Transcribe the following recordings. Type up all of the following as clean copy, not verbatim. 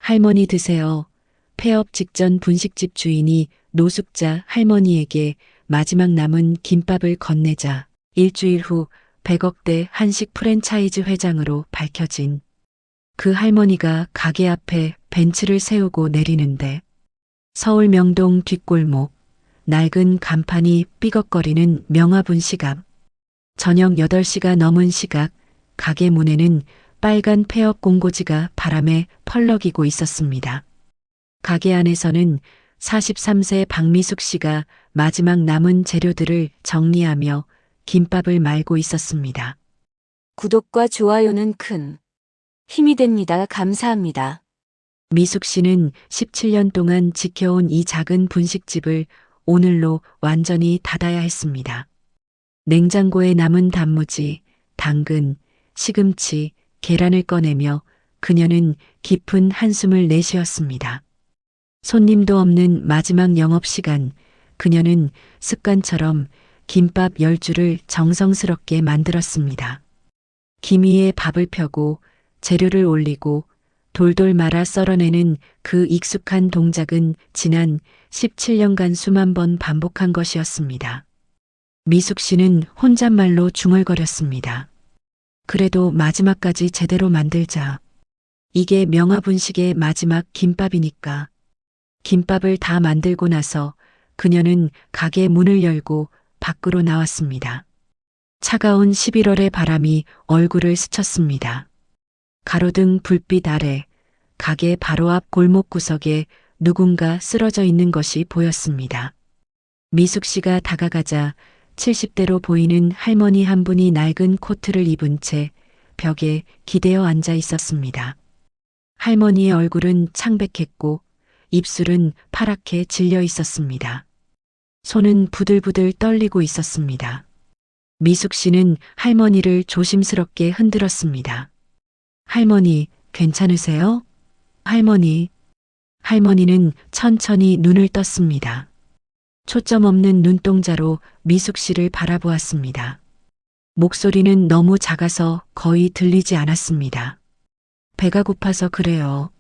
할머니 드세요. 폐업 직전 분식집 주인이 노숙자 할머니에게 마지막 남은 김밥을 건네자 일주일 후 100억대 한식 프랜차이즈 회장으로 밝혀진 그 할머니가 가게 앞에 벤츠를 세우고 내리는데 서울 명동 뒷골목 낡은 간판이 삐걱거리는 명화분식 앞 저녁 8시가 넘은 시각 가게 문에는 빨간 폐업 공고지가 바람에 펄럭이고 있었습니다. 가게 안에서는 43세 박미숙 씨가 마지막 남은 재료들을 정리하며 김밥을 말고 있었습니다. 구독과 좋아요는 큰 힘이 됩니다. 감사합니다. 미숙 씨는 17년 동안 지켜온 이 작은 분식집을 오늘로 완전히 닫아야 했습니다. 냉장고에 남은 단무지, 당근, 시금치, 계란을 꺼내며 그녀는 깊은 한숨을 내쉬었습니다. 손님도 없는 마지막 영업시간, 그녀는 습관처럼 김밥 10줄을 정성스럽게 만들었습니다. 김 위에 밥을 펴고 재료를 올리고 돌돌 말아 썰어내는 그 익숙한 동작은 지난 17년간 수만 번 반복한 것이었습니다. 미숙 씨는 혼잣말로 중얼거렸습니다. 그래도 마지막까지 제대로 만들자. 이게 명화분식의 마지막 김밥이니까. 김밥을 다 만들고 나서 그녀는 가게 문을 열고 밖으로 나왔습니다. 차가운 11월의 바람이 얼굴을 스쳤습니다. 가로등 불빛 아래 가게 바로 앞 골목 구석에 누군가 쓰러져 있는 것이 보였습니다. 미숙 씨가 다가가자 70대로 보이는 할머니 한 분이 낡은 코트를 입은 채 벽에 기대어 앉아 있었습니다. 할머니의 얼굴은 창백했고 입술은 파랗게 질려 있었습니다. 손은 부들부들 떨리고 있었습니다. 미숙 씨는 할머니를 조심스럽게 흔들었습니다. 할머니, 괜찮으세요? 할머니. 할머니는 천천히 눈을 떴습니다. 초점 없는 눈동자로 미숙 씨를 바라보았습니다. 목소리는 너무 작아서 거의 들리지 않았습니다. 배가 고파서 그래요.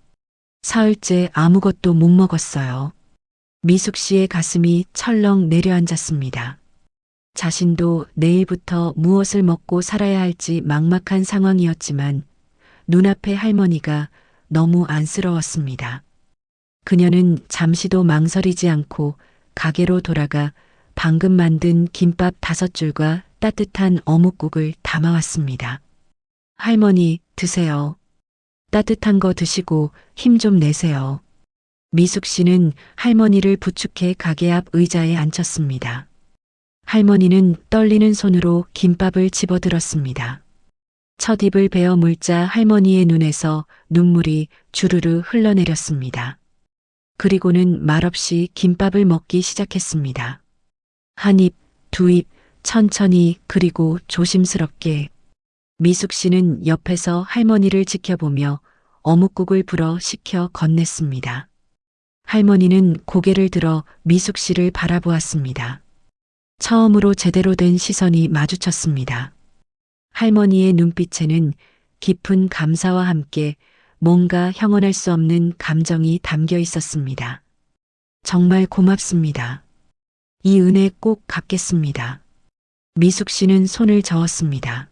사흘째 아무것도 못 먹었어요. 미숙 씨의 가슴이 철렁 내려앉았습니다. 자신도 내일부터 무엇을 먹고 살아야 할지 막막한 상황이었지만 눈앞의 할머니가 너무 안쓰러웠습니다. 그녀는 잠시도 망설이지 않고 가게로 돌아가 방금 만든 김밥 5줄과 따뜻한 어묵국을 담아왔습니다. 할머니, 드세요. 따뜻한 거 드시고 힘 좀 내세요. 미숙 씨는 할머니를 부축해 가게 앞 의자에 앉혔습니다. 할머니는 떨리는 손으로 김밥을 집어들었습니다. 첫 입을 베어 물자 할머니의 눈에서 눈물이 주르르 흘러내렸습니다. 그리고는 말없이 김밥을 먹기 시작했습니다. 한 입, 두 입, 천천히 그리고 조심스럽게. 미숙 씨는 옆에서 할머니를 지켜보며 어묵국을 불어 식혀 건넸습니다. 할머니는 고개를 들어 미숙 씨를 바라보았습니다. 처음으로 제대로 된 시선이 마주쳤습니다. 할머니의 눈빛에는 깊은 감사와 함께 뭔가 형언할 수 없는 감정이 담겨 있었습니다. 정말 고맙습니다. 이 은혜 꼭 갚겠습니다. 미숙 씨는 손을 저었습니다.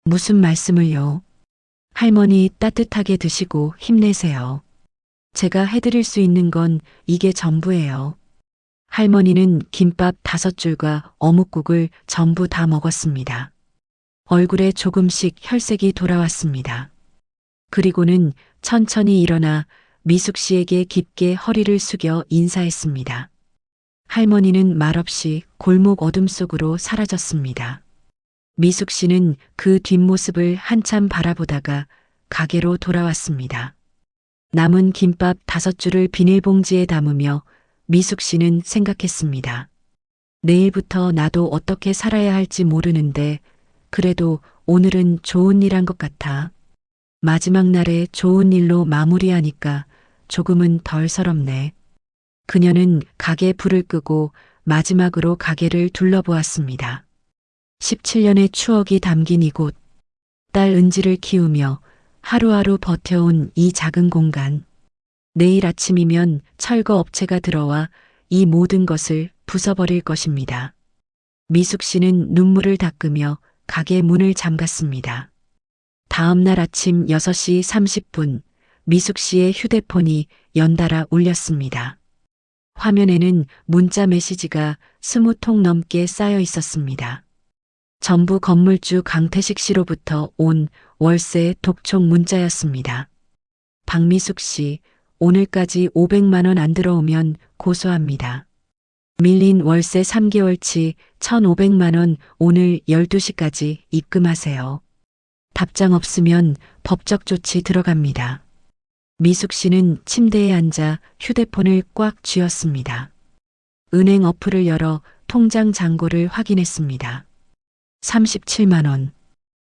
무슨 말씀을요? 할머니 따뜻하게 드시고 힘내세요. 제가 해드릴 수 있는 건 이게 전부예요. 할머니는 김밥 5줄과 어묵국을 전부 다 먹었습니다. 얼굴에 조금씩 혈색이 돌아왔습니다. 그리고는 천천히 일어나 미숙 씨에게 깊게 허리를 숙여 인사했습니다. 할머니는 말없이 골목 어둠 속으로 사라졌습니다. 미숙 씨는 그 뒷모습을 한참 바라보다가 가게로 돌아왔습니다. 남은 김밥 5줄을 비닐봉지에 담으며 미숙 씨는 생각했습니다. 내일부터 나도 어떻게 살아야 할지 모르는데 그래도 오늘은 좋은 일 한 것 같아. 마지막 날에 좋은 일로 마무리하니까 조금은 덜 서럽네. 그녀는 가게 불을 끄고 마지막으로 가게를 둘러보았습니다. 17년의 추억이 담긴 이곳, 딸 은지를 키우며 하루하루 버텨온 이 작은 공간. 내일 아침이면 철거 업체가 들어와 이 모든 것을 부숴버릴 것입니다. 미숙 씨는 눈물을 닦으며 가게 문을 잠갔습니다. 다음 날 아침 6시 30분 미숙 씨의 휴대폰이 연달아 울렸습니다. 화면에는 문자 메시지가 20통 넘게 쌓여 있었습니다. 전부 건물주 강태식 씨로부터 온 월세 독촉 문자였습니다. 박미숙 씨, 오늘까지 500만 원 안 들어오면 고소합니다. 밀린 월세 3개월치 1,500만 원 오늘 12시까지 입금하세요. 답장 없으면 법적 조치 들어갑니다. 미숙 씨는 침대에 앉아 휴대폰을 꽉 쥐었습니다. 은행 어플을 열어 통장 잔고를 확인했습니다. 37만 원.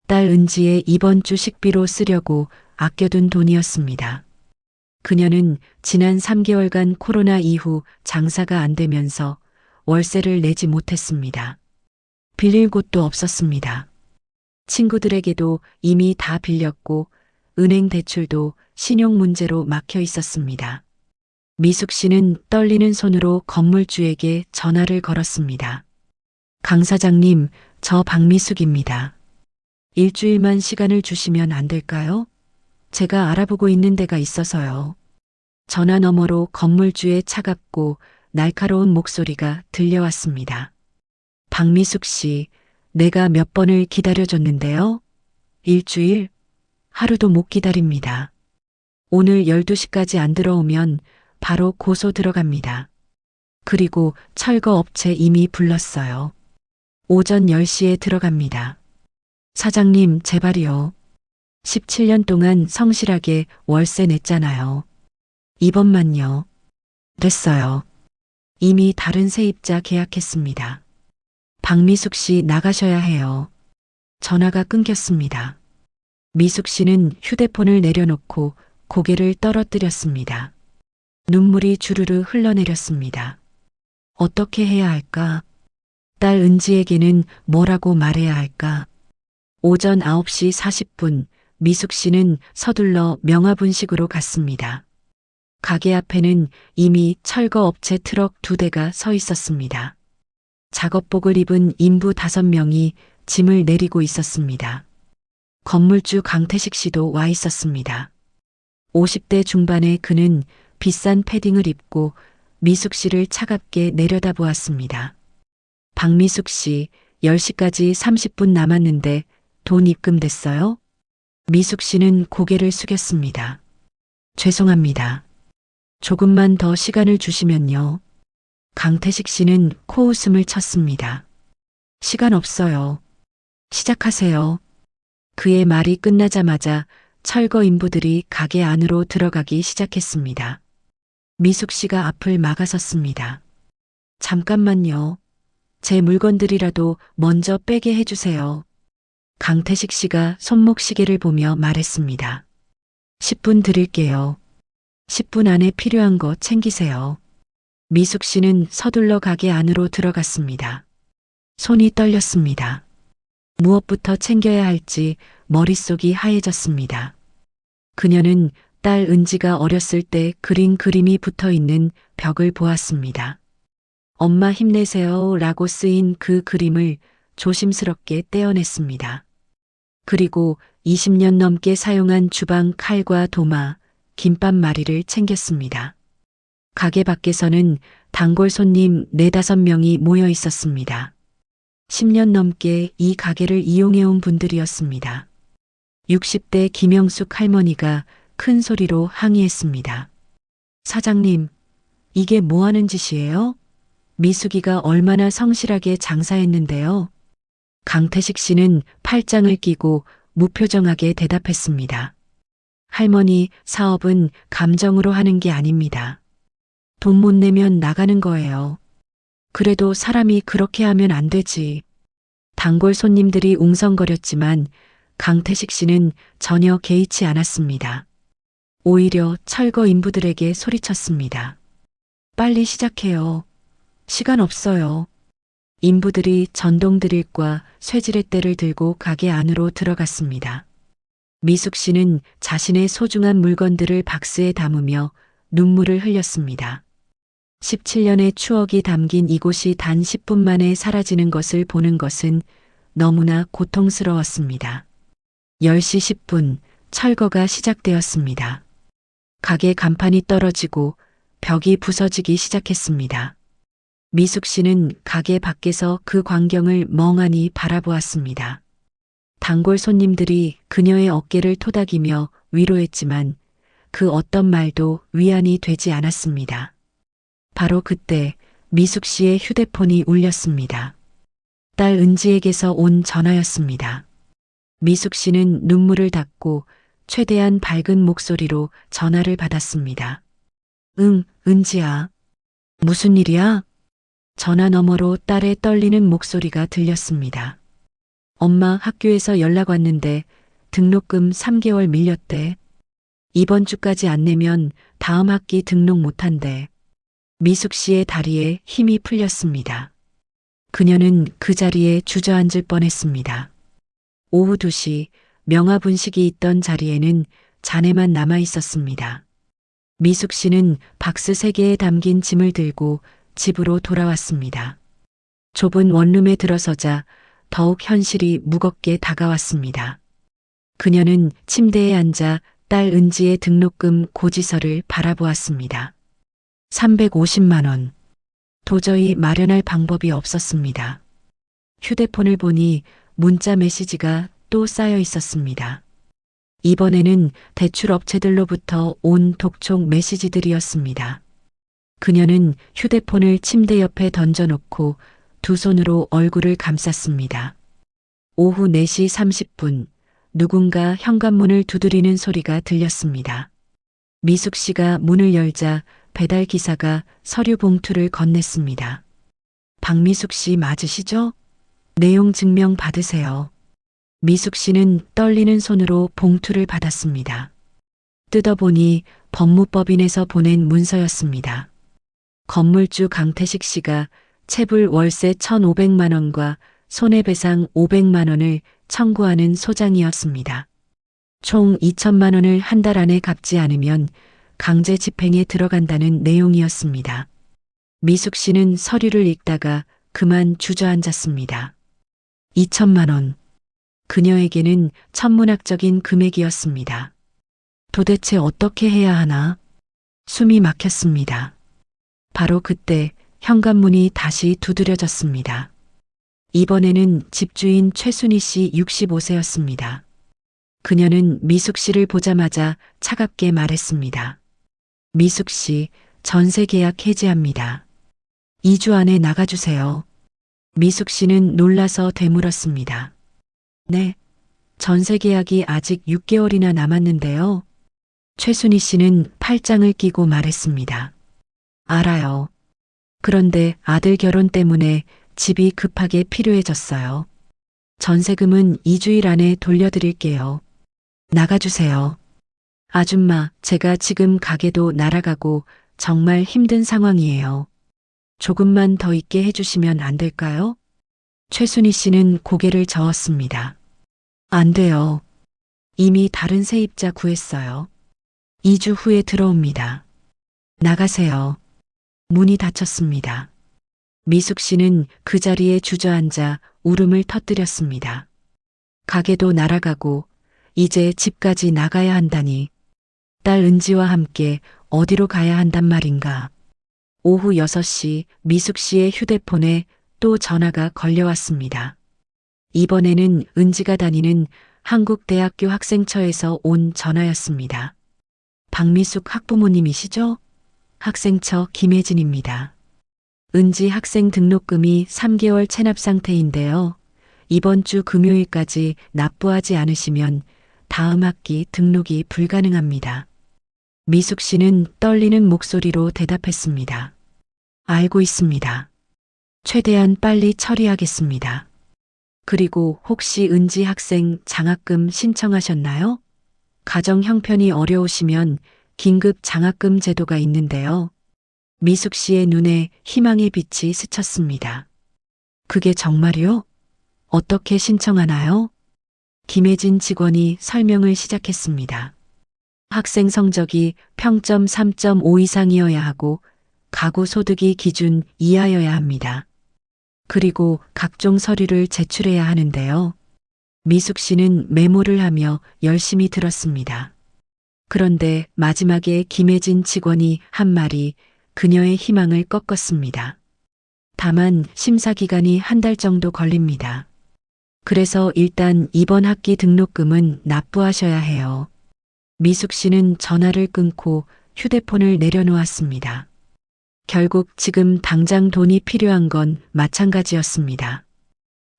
딸 은지의 이번 주 식비로 쓰려고 아껴둔 돈이었습니다. 그녀는 지난 3개월간 코로나 이후 장사가 안 되면서 월세를 내지 못했습니다. 빌릴 곳도 없었습니다. 친구들에게도 이미 다 빌렸고 은행 대출도 신용 문제로 막혀 있었습니다. 미숙 씨는 떨리는 손으로 건물주에게 전화를 걸었습니다. 강 사장님, 저 박미숙입니다. 일주일만 시간을 주시면 안 될까요? 제가 알아보고 있는 데가 있어서요. 전화 너머로 건물주의 차갑고 날카로운 목소리가 들려왔습니다. 박미숙 씨, 내가 몇 번을 기다려줬는데요. 일주일? 하루도 못 기다립니다. 오늘 12시까지 안 들어오면 바로 고소 들어갑니다. 그리고 철거 업체 이미 불렀어요. 오전 10시에 들어갑니다. 사장님, 제발이요. 17년 동안 성실하게 월세 냈잖아요. 이번만요. 됐어요. 이미 다른 세입자 계약했습니다. 박미숙 씨 나가셔야 해요. 전화가 끊겼습니다. 미숙 씨는 휴대폰을 내려놓고 고개를 떨어뜨렸습니다. 눈물이 주르르 흘러내렸습니다. 어떻게 해야 할까? 딸 은지에게는 뭐라고 말해야 할까? 오전 9시 40분 미숙 씨는 서둘러 명화분식으로 갔습니다. 가게 앞에는 이미 철거업체 트럭 2대가 서 있었습니다. 작업복을 입은 인부 5명이 짐을 내리고 있었습니다. 건물주 강태식 씨도 와 있었습니다. 50대 중반의 그는 비싼 패딩을 입고 미숙 씨를 차갑게 내려다보았습니다. 박미숙 씨, 10시까지 30분 남았는데 돈 입금됐어요? 미숙 씨는 고개를 숙였습니다. 죄송합니다. 조금만 더 시간을 주시면요. 강태식 씨는 코웃음을 쳤습니다. 시간 없어요. 시작하세요. 그의 말이 끝나자마자 철거 인부들이 가게 안으로 들어가기 시작했습니다. 미숙 씨가 앞을 막아섰습니다. 잠깐만요. 제 물건들이라도 먼저 빼게 해주세요. 강태식 씨가 손목시계를 보며 말했습니다. 10분 드릴게요. 10분 안에 필요한 거 챙기세요. 미숙 씨는 서둘러 가게 안으로 들어갔습니다. 손이 떨렸습니다. 무엇부터 챙겨야 할지 머릿속이 하얘졌습니다. 그녀는 딸 은지가 어렸을 때 그린 그림이 붙어 있는 벽을 보았습니다. 엄마 힘내세요 라고 쓰인 그 그림을 조심스럽게 떼어냈습니다. 그리고 20년 넘게 사용한 주방 칼과 도마, 김밥말이를 챙겼습니다. 가게 밖에서는 단골 손님 4-5명이 모여 있었습니다. 10년 넘게 이 가게를 이용해온 분들이었습니다. 60대 김영숙 할머니가 큰 소리로 항의했습니다. 사장님, 이게 뭐 하는 짓이에요? 미숙이가 얼마나 성실하게 장사했는데요. 강태식 씨는 팔짱을 끼고 무표정하게 대답했습니다. 할머니, 사업은 감정으로 하는 게 아닙니다. 돈 못 내면 나가는 거예요. 그래도 사람이 그렇게 하면 안 되지. 단골 손님들이 웅성거렸지만 강태식 씨는 전혀 개의치 않았습니다. 오히려 철거 인부들에게 소리쳤습니다. 빨리 시작해요. 시간 없어요. 인부들이 전동 드릴과 쇠지렛대를 들고 가게 안으로 들어갔습니다. 미숙 씨는 자신의 소중한 물건들을 박스에 담으며 눈물을 흘렸습니다. 17년의 추억이 담긴 이곳이 단 10분 만에 사라지는 것을 보는 것은 너무나 고통스러웠습니다. 10시 10분 철거가 시작되었습니다. 가게 간판이 떨어지고 벽이 부서지기 시작했습니다. 미숙 씨는 가게 밖에서 그 광경을 멍하니 바라보았습니다. 단골 손님들이 그녀의 어깨를 토닥이며 위로했지만 그 어떤 말도 위안이 되지 않았습니다. 바로 그때 미숙 씨의 휴대폰이 울렸습니다. 딸 은지에게서 온 전화였습니다. 미숙 씨는 눈물을 닦고 최대한 밝은 목소리로 전화를 받았습니다. 응, 은지야. 무슨 일이야? 전화 너머로 딸의 떨리는 목소리가 들렸습니다. 엄마 학교에서 연락 왔는데 등록금 3개월 밀렸대. 이번 주까지 안 내면 다음 학기 등록 못한대. 미숙 씨의 다리에 힘이 풀렸습니다. 그녀는 그 자리에 주저앉을 뻔했습니다. 오후 2시 명화 분식이 있던 자리에는 잔해만 남아 있었습니다. 미숙 씨는 박스 3개에 담긴 짐을 들고 집으로 돌아왔습니다. 좁은 원룸에 들어서자 더욱 현실이 무겁게 다가왔습니다. 그녀는 침대에 앉아 딸 은지의 등록금 고지서를 바라보았습니다. 350만 원. 도저히 마련할 방법이 없었습니다. 휴대폰을 보니 문자 메시지가 또 쌓여 있었습니다. 이번에는 대출업체들로부터 온 독촉 메시지들이었습니다. 그녀는 휴대폰을 침대 옆에 던져놓고 두 손으로 얼굴을 감쌌습니다. 오후 4시 30분 누군가 현관문을 두드리는 소리가 들렸습니다. 미숙 씨가 문을 열자 배달 기사가 서류 봉투를 건넸습니다. 박미숙 씨 맞으시죠? 내용 증명 받으세요. 미숙 씨는 떨리는 손으로 봉투를 받았습니다. 뜯어보니 법무법인에서 보낸 문서였습니다. 건물주 강태식 씨가 체불 월세 1,500만 원과 손해배상 500만 원을 청구하는 소장이었습니다. 총 2천만 원을 한 달 안에 갚지 않으면 강제 집행에 들어간다는 내용이었습니다. 미숙 씨는 서류를 읽다가 그만 주저앉았습니다. 2천만 원. 그녀에게는 천문학적인 금액이었습니다. 도대체 어떻게 해야 하나? 숨이 막혔습니다. 바로 그때 현관문이 다시 두드려졌습니다. 이번에는 집주인 최순희 씨 65세였습니다. 그녀는 미숙 씨를 보자마자 차갑게 말했습니다. 미숙 씨, 전세 계약 해지합니다. 2주 안에 나가주세요. 미숙 씨는 놀라서 되물었습니다. 네, 전세 계약이 아직 6개월이나 남았는데요. 최순희 씨는 팔짱을 끼고 말했습니다. 알아요. 그런데 아들 결혼 때문에 집이 급하게 필요해졌어요. 전세금은 2주일 안에 돌려드릴게요. 나가주세요. 아줌마, 제가 지금 가게도 날아가고 정말 힘든 상황이에요. 조금만 더 있게 해주시면 안 될까요? 최순희 씨는 고개를 저었습니다. 안 돼요. 이미 다른 세입자 구했어요. 2주 후에 들어옵니다. 나가세요. 문이 닫혔습니다. 미숙 씨는 그 자리에 주저앉아 울음을 터뜨렸습니다. 가게도 날아가고 이제 집까지 나가야 한다니. 딸 은지와 함께 어디로 가야 한단 말인가. 오후 6시 미숙 씨의 휴대폰에 또 전화가 걸려왔습니다. 이번에는 은지가 다니는 한국대학교 학생처에서 온 전화였습니다. 박미숙 학부모님이시죠? 학생처 김혜진입니다. 은지 학생 등록금이 3개월 체납 상태인데요. 이번 주 금요일까지 납부하지 않으시면 다음 학기 등록이 불가능합니다. 미숙 씨는 떨리는 목소리로 대답했습니다. 알고 있습니다. 최대한 빨리 처리하겠습니다. 그리고 혹시 은지 학생 장학금 신청하셨나요? 가정 형편이 어려우시면 긴급 장학금 제도가 있는데요. 미숙 씨의 눈에 희망의 빛이 스쳤습니다. 그게 정말이요? 어떻게 신청하나요? 김혜진 직원이 설명을 시작했습니다. 학생 성적이 평점 3.5 이상이어야 하고 가구 소득이 기준 이하여야 합니다. 그리고 각종 서류를 제출해야 하는데요. 미숙 씨는 메모를 하며 열심히 들었습니다. 그런데 마지막에 김혜진 직원이 한 말이 그녀의 희망을 꺾었습니다. 다만 심사 기간이 한 달 정도 걸립니다. 그래서 일단 이번 학기 등록금은 납부하셔야 해요. 미숙 씨는 전화를 끊고 휴대폰을 내려놓았습니다. 결국 지금 당장 돈이 필요한 건 마찬가지였습니다.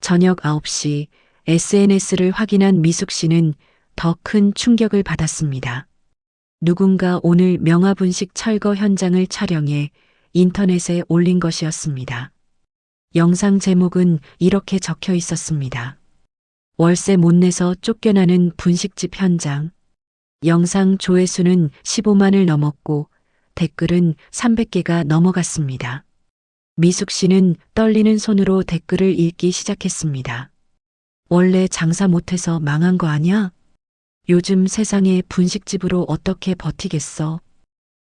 저녁 9시 SNS를 확인한 미숙 씨는 더 큰 충격을 받았습니다. 누군가 오늘 명화분식 철거 현장을 촬영해 인터넷에 올린 것이었습니다. 영상 제목은 이렇게 적혀 있었습니다. 월세 못 내서 쫓겨나는 분식집 현장. 영상 조회수는 15만을 넘었고 댓글은 300개가 넘어갔습니다. 미숙 씨는 떨리는 손으로 댓글을 읽기 시작했습니다. 원래 장사 못해서 망한 거 아니야? 요즘 세상에 분식집으로 어떻게 버티겠어?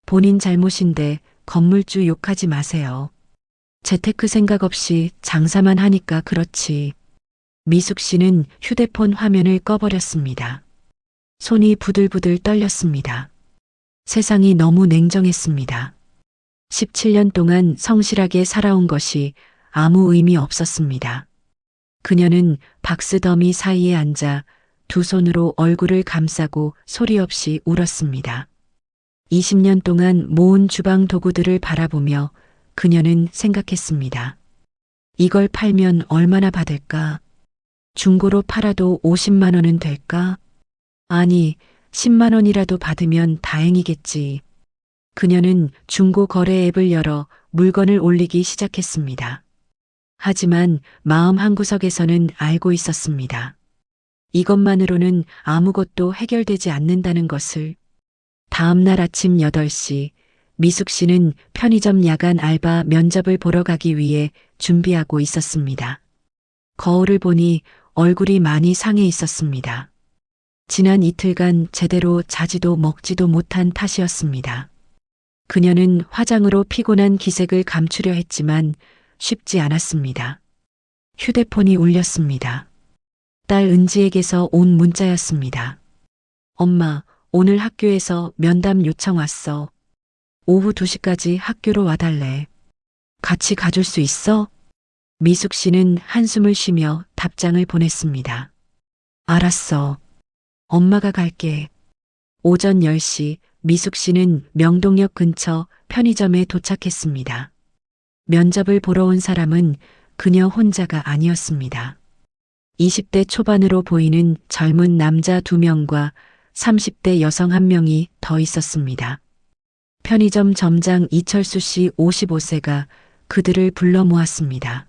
본인 잘못인데 건물주 욕하지 마세요. 재테크 생각 없이 장사만 하니까 그렇지. 미숙 씨는 휴대폰 화면을 꺼버렸습니다. 손이 부들부들 떨렸습니다. 세상이 너무 냉정했습니다. 17년 동안 성실하게 살아온 것이 아무 의미 없었습니다. 그녀는 박스 더미 사이에 앉아 두 손으로 얼굴을 감싸고 소리 없이 울었습니다. 20년 동안 모은 주방 도구들을 바라보며 그녀는 생각했습니다. 이걸 팔면 얼마나 받을까? 중고로 팔아도 50만 원은 될까? 아니, 10만 원이라도 받으면 다행이겠지. 그녀는 중고 거래 앱을 열어 물건을 올리기 시작했습니다. 하지만 마음 한구석에서는 알고 있었습니다. 이것만으로는 아무것도 해결되지 않는다는 것을. 다음 날 아침 8시 미숙 씨는 편의점 야간 알바 면접을 보러 가기 위해 준비하고 있었습니다. 거울을 보니 얼굴이 많이 상해 있었습니다. 지난 이틀간 제대로 자지도 먹지도 못한 탓이었습니다. 그녀는 화장으로 피곤한 기색을 감추려 했지만 쉽지 않았습니다. 휴대폰이 울렸습니다. 딸 은지에게서 온 문자였습니다. 엄마, 오늘 학교에서 면담 요청 왔어. 오후 2시까지 학교로 와달래. 같이 가줄 수 있어? 미숙 씨는 한숨을 쉬며 답장을 보냈습니다. 알았어. 엄마가 갈게. 오전 10시 미숙 씨는 명동역 근처 편의점에 도착했습니다. 면접을 보러 온 사람은 그녀 혼자가 아니었습니다. 20대 초반으로 보이는 젊은 남자 2명과 30대 여성 1명이 더 있었습니다. 편의점 점장 이철수 씨 55세가 그들을 불러 모았습니다.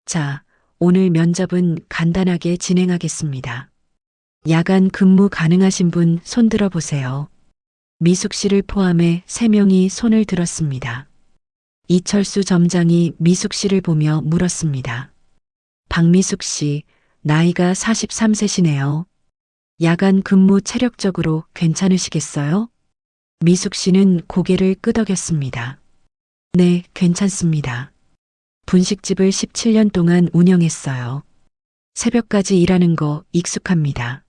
자, 오늘 면접은 간단하게 진행하겠습니다. 야간 근무 가능하신 분 손들어 보세요. 미숙 씨를 포함해 3명이 손을 들었습니다. 이철수 점장이 미숙 씨를 보며 물었습니다. 박미숙 씨, 나이가 43세시네요. 야간 근무 체력적으로 괜찮으시겠어요? 미숙 씨는 고개를 끄덕였습니다. 네, 괜찮습니다. 분식집을 17년 동안 운영했어요. 새벽까지 일하는 거 익숙합니다.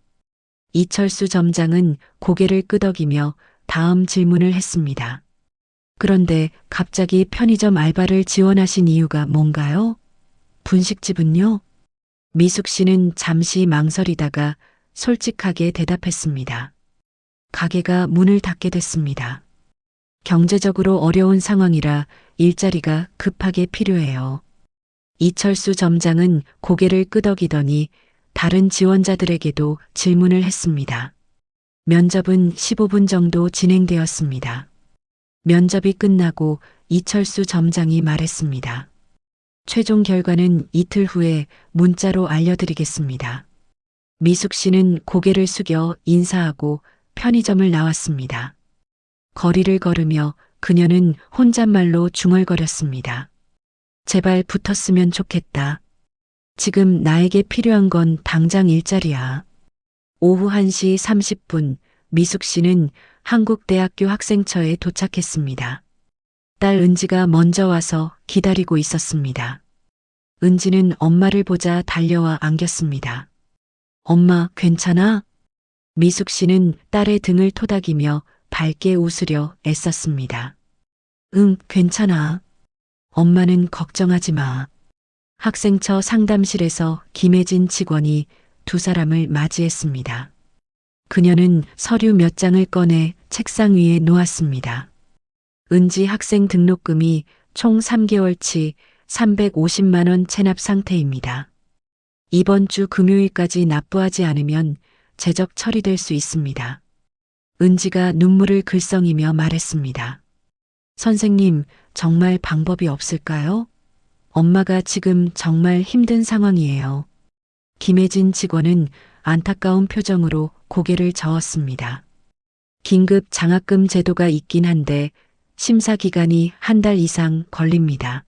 이철수 점장은 고개를 끄덕이며 다음 질문을 했습니다. 그런데 갑자기 편의점 알바를 지원하신 이유가 뭔가요? 분식집은요? 미숙 씨는 잠시 망설이다가 솔직하게 대답했습니다. 가게가 문을 닫게 됐습니다. 경제적으로 어려운 상황이라 일자리가 급하게 필요해요. 이철수 점장은 고개를 끄덕이더니 다른 지원자들에게도 질문을 했습니다. 면접은 15분 정도 진행되었습니다. 면접이 끝나고 이철수 점장이 말했습니다. 최종 결과는 이틀 후에 문자로 알려드리겠습니다. 미숙 씨는 고개를 숙여 인사하고 편의점을 나왔습니다. 거리를 걸으며 그녀는 혼잣말로 중얼거렸습니다. 제발 붙었으면 좋겠다. 지금 나에게 필요한 건 당장 일자리야. 오후 1시 30분 미숙 씨는 한국대학교 학생처에 도착했습니다. 딸 은지가 먼저 와서 기다리고 있었습니다. 은지는 엄마를 보자 달려와 안겼습니다. 엄마, 괜찮아? 미숙 씨는 딸의 등을 토닥이며 밝게 웃으려 애썼습니다. 응, 괜찮아. 엄마는 걱정하지 마. 학생처 상담실에서 김혜진 직원이 두 사람을 맞이했습니다. 그녀는 서류 몇 장을 꺼내 책상 위에 놓았습니다. 은지 학생 등록금이 총 3개월치 350만 원 체납 상태입니다. 이번 주 금요일까지 납부하지 않으면 재적 처리될 수 있습니다. 은지가 눈물을 글썽이며 말했습니다. 선생님, 정말 방법이 없을까요? 엄마가 지금 정말 힘든 상황이에요. 김혜진 직원은 안타까운 표정으로 고개를 저었습니다. 긴급 장학금 제도가 있긴 한데 심사 기간이 한 달 이상 걸립니다.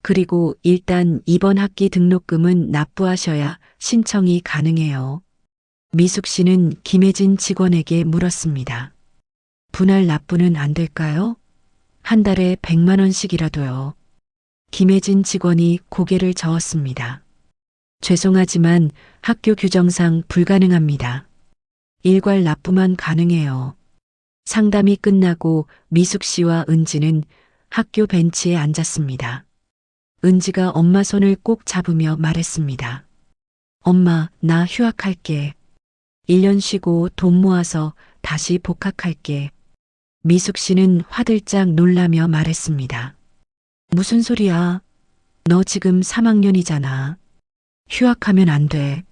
그리고 일단 이번 학기 등록금은 납부하셔야 신청이 가능해요. 미숙 씨는 김혜진 직원에게 물었습니다. 분할 납부는 안 될까요? 한 달에 100만 원씩이라도요. 김혜진 직원이 고개를 저었습니다. 죄송하지만 학교 규정상 불가능합니다. 일괄 납부만 가능해요. 상담이 끝나고 미숙 씨와 은지는 학교 벤치에 앉았습니다. 은지가 엄마 손을 꼭 잡으며 말했습니다. 엄마, 나 휴학할게. 1년 쉬고 돈 모아서 다시 복학할게. 미숙 씨는 화들짝 놀라며 말했습니다. 무슨 소리야? 너 지금 3학년이잖아. 휴학하면 안 돼.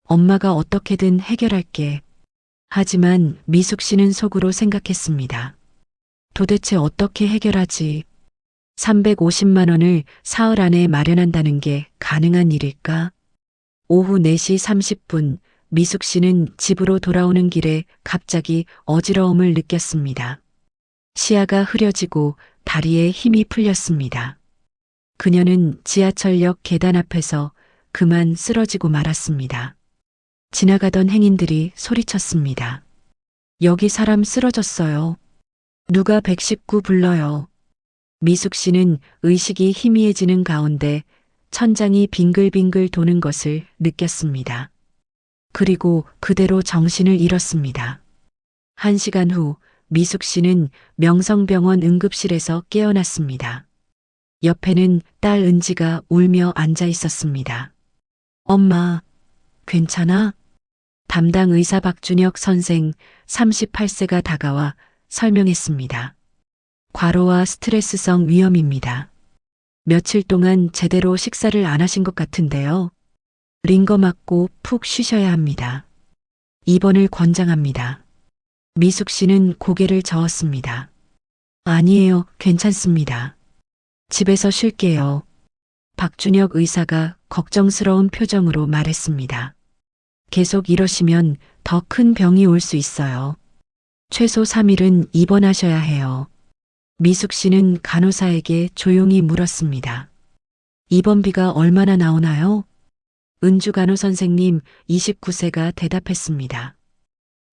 엄마가 어떻게든 해결할게. 하지만 미숙 씨는 속으로 생각했습니다. 도대체 어떻게 해결하지? 350만 원을 사흘 안에 마련한다는 게 가능한 일일까? 오후 4시 30분 미숙 씨는 집으로 돌아오는 길에 갑자기 어지러움을 느꼈습니다. 시야가 흐려지고 다리에 힘이 풀렸습니다. 그녀는 지하철역 계단 앞에서 그만 쓰러지고 말았습니다. 지나가던 행인들이 소리쳤습니다. 여기 사람 쓰러졌어요. 누가 119 불러요. 미숙 씨는 의식이 희미해지는 가운데 천장이 빙글빙글 도는 것을 느꼈습니다. 그리고 그대로 정신을 잃었습니다. 1시간 후 미숙 씨는 명성병원 응급실에서 깨어났습니다. 옆에는 딸 은지가 울며 앉아 있었습니다. 엄마, 괜찮아? 담당 의사 박준혁 선생 38세가 다가와 설명했습니다. 과로와 스트레스성 위염입니다. 며칠 동안 제대로 식사를 안 하신 것 같은데요. 링거 맞고 푹 쉬셔야 합니다. 입원을 권장합니다. 미숙 씨는 고개를 저었습니다. 아니에요, 괜찮습니다. 집에서 쉴게요. 박준혁 의사가 걱정스러운 표정으로 말했습니다. 계속 이러시면 더 큰 병이 올 수 있어요. 최소 3일은 입원하셔야 해요. 미숙 씨는 간호사에게 조용히 물었습니다. 입원비가 얼마나 나오나요? 은주 간호 선생님 29세가 대답했습니다.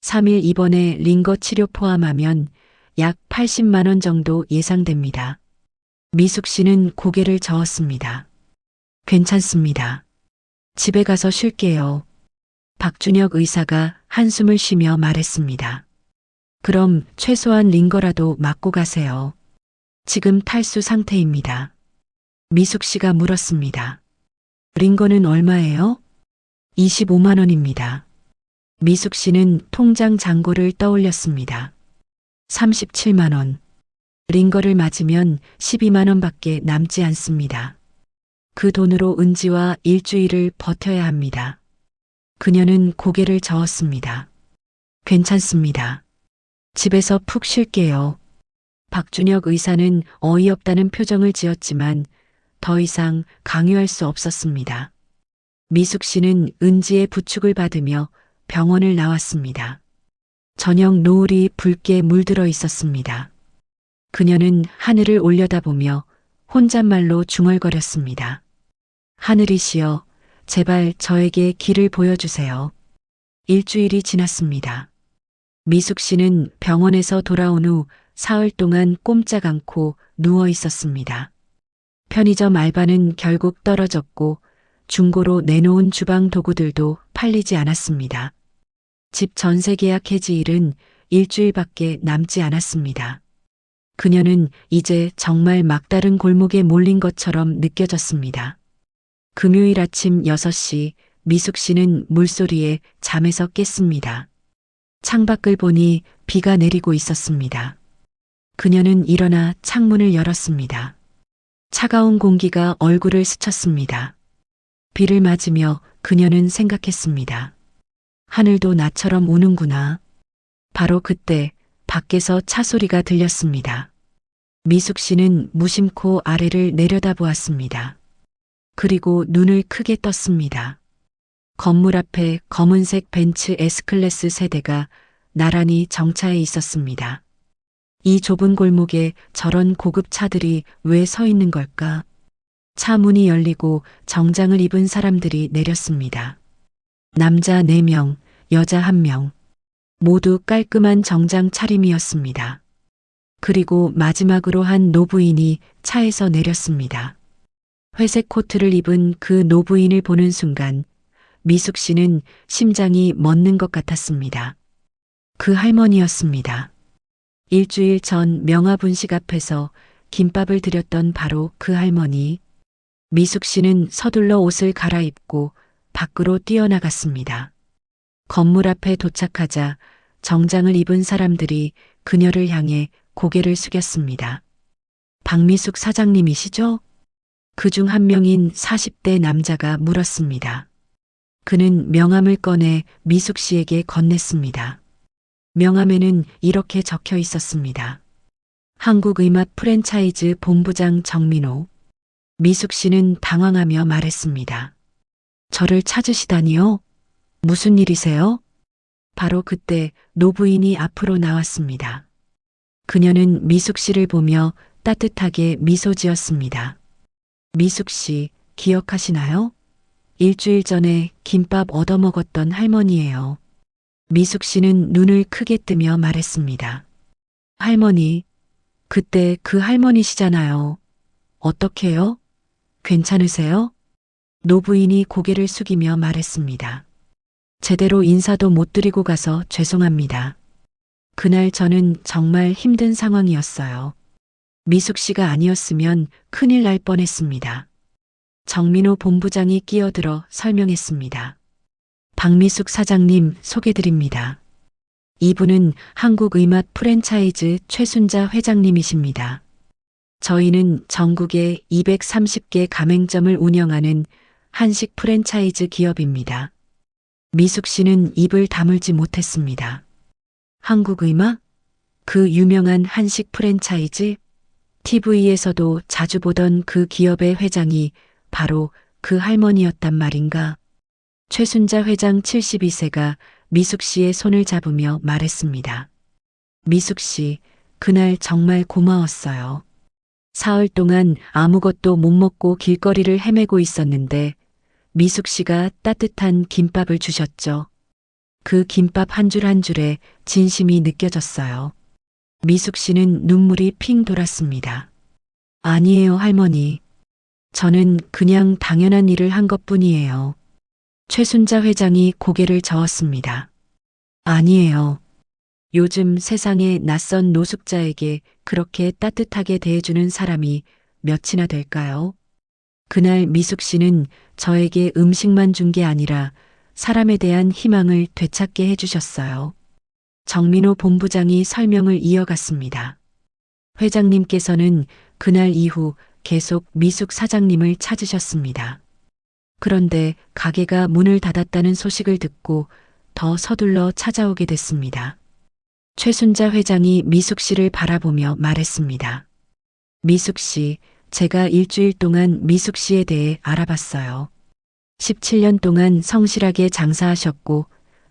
3일 입원에 링거 치료 포함하면 약 80만 원 정도 예상됩니다. 미숙 씨는 고개를 저었습니다. 괜찮습니다. 집에 가서 쉴게요. 박준혁 의사가 한숨을 쉬며 말했습니다. 그럼 최소한 링거라도 맞고 가세요. 지금 탈수 상태입니다. 미숙 씨가 물었습니다. 링거는 얼마예요? 25만 원입니다. 미숙 씨는 통장 잔고를 떠올렸습니다. 37만 원. 링거를 맞으면 12만 원밖에 남지 않습니다. 그 돈으로 은지와 일주일을 버텨야 합니다. 그녀는 고개를 저었습니다. 괜찮습니다. 집에서 푹 쉴게요. 박준혁 의사는 어이없다는 표정을 지었지만 더 이상 강요할 수 없었습니다. 미숙 씨는 은지의 부축을 받으며 병원을 나왔습니다. 저녁 노을이 붉게 물들어 있었습니다. 그녀는 하늘을 올려다보며 혼잣말로 중얼거렸습니다. 하늘이시여, 제발 저에게 길을 보여주세요. 일주일이 지났습니다. 미숙 씨는 병원에서 돌아온 후 사흘 동안 꼼짝 않고 누워 있었습니다. 편의점 알바는 결국 떨어졌고 중고로 내놓은 주방 도구들도 팔리지 않았습니다. 집 전세 계약 해지일은 일주일밖에 남지 않았습니다. 그녀는 이제 정말 막다른 골목에 몰린 것처럼 느껴졌습니다. 금요일 아침 6시 미숙 씨는 물소리에 잠에서 깼습니다. 창밖을 보니 비가 내리고 있었습니다. 그녀는 일어나 창문을 열었습니다. 차가운 공기가 얼굴을 스쳤습니다. 비를 맞으며 그녀는 생각했습니다. 하늘도 나처럼 우는구나. 바로 그때 밖에서 차 소리가 들렸습니다. 미숙 씨는 무심코 아래를 내려다보았습니다. 그리고 눈을 크게 떴습니다. 건물 앞에 검은색 벤츠 S클래스 세대가 나란히 정차해 있었습니다. 이 좁은 골목에 저런 고급 차들이 왜 서 있는 걸까? 차 문이 열리고 정장을 입은 사람들이 내렸습니다. 남자 4명, 여자 1명. 모두 깔끔한 정장 차림이었습니다. 그리고 마지막으로 한 노부인이 차에서 내렸습니다. 회색 코트를 입은 그 노부인을 보는 순간 미숙 씨는 심장이 멎는 것 같았습니다. 그 할머니였습니다. 일주일 전 명화분식 앞에서 김밥을 드렸던 바로 그 할머니. 미숙 씨는 서둘러 옷을 갈아입고 밖으로 뛰어나갔습니다. 건물 앞에 도착하자 정장을 입은 사람들이 그녀를 향해 고개를 숙였습니다. 박미숙 사장님이시죠? 그중 한 명인 40대 남자가 물었습니다. 그는 명함을 꺼내 미숙 씨에게 건넸습니다. 명함에는 이렇게 적혀 있었습니다. 한국의맛 프랜차이즈 본부장 정민호. 미숙 씨는 당황하며 말했습니다. 저를 찾으시다니요? 무슨 일이세요? 바로 그때 노부인이 앞으로 나왔습니다. 그녀는 미숙 씨를 보며 따뜻하게 미소 지었습니다. 미숙 씨, 기억하시나요? 일주일 전에 김밥 얻어먹었던 할머니예요. 미숙 씨는 눈을 크게 뜨며 말했습니다. 할머니, 그때 그 할머니시잖아요. 어떻게요? 괜찮으세요? 노부인이 고개를 숙이며 말했습니다. 제대로 인사도 못 드리고 가서 죄송합니다. 그날 저는 정말 힘든 상황이었어요. 미숙 씨가 아니었으면 큰일 날 뻔했습니다. 정민호 본부장이 끼어들어 설명했습니다. 박미숙 사장님 소개드립니다. 이분은 한국의맛 프랜차이즈 최순자 회장님이십니다. 저희는 전국에 230개 가맹점을 운영하는 한식 프랜차이즈 기업입니다. 미숙 씨는 입을 다물지 못했습니다. 한국의맛? 그 유명한 한식 프랜차이즈? TV에서도 자주 보던 그 기업의 회장이 바로 그 할머니였단 말인가? 최순자 회장 72세가 미숙 씨의 손을 잡으며 말했습니다. 미숙 씨, 그날 정말 고마웠어요. 사흘 동안 아무것도 못 먹고 길거리를 헤매고 있었는데 미숙 씨가 따뜻한 김밥을 주셨죠. 그 김밥 한 줄 한 줄에 진심이 느껴졌어요. 미숙 씨는 눈물이 핑 돌았습니다. 아니에요, 할머니. 저는 그냥 당연한 일을 한 것뿐이에요. 최순자 회장이 고개를 저었습니다. 아니에요. 요즘 세상에 낯선 노숙자에게 그렇게 따뜻하게 대해주는 사람이 몇이나 될까요? 그날 미숙 씨는 저에게 음식만 준 게 아니라 사람에 대한 희망을 되찾게 해주셨어요. 정민호 본부장이 설명을 이어갔습니다. 회장님께서는 그날 이후 계속 미숙 사장님을 찾으셨습니다. 그런데 가게가 문을 닫았다는 소식을 듣고 더 서둘러 찾아오게 됐습니다. 최순자 회장이 미숙 씨를 바라보며 말했습니다. 미숙 씨, 제가 일주일 동안 미숙 씨에 대해 알아봤어요. 17년 동안 성실하게 장사하셨고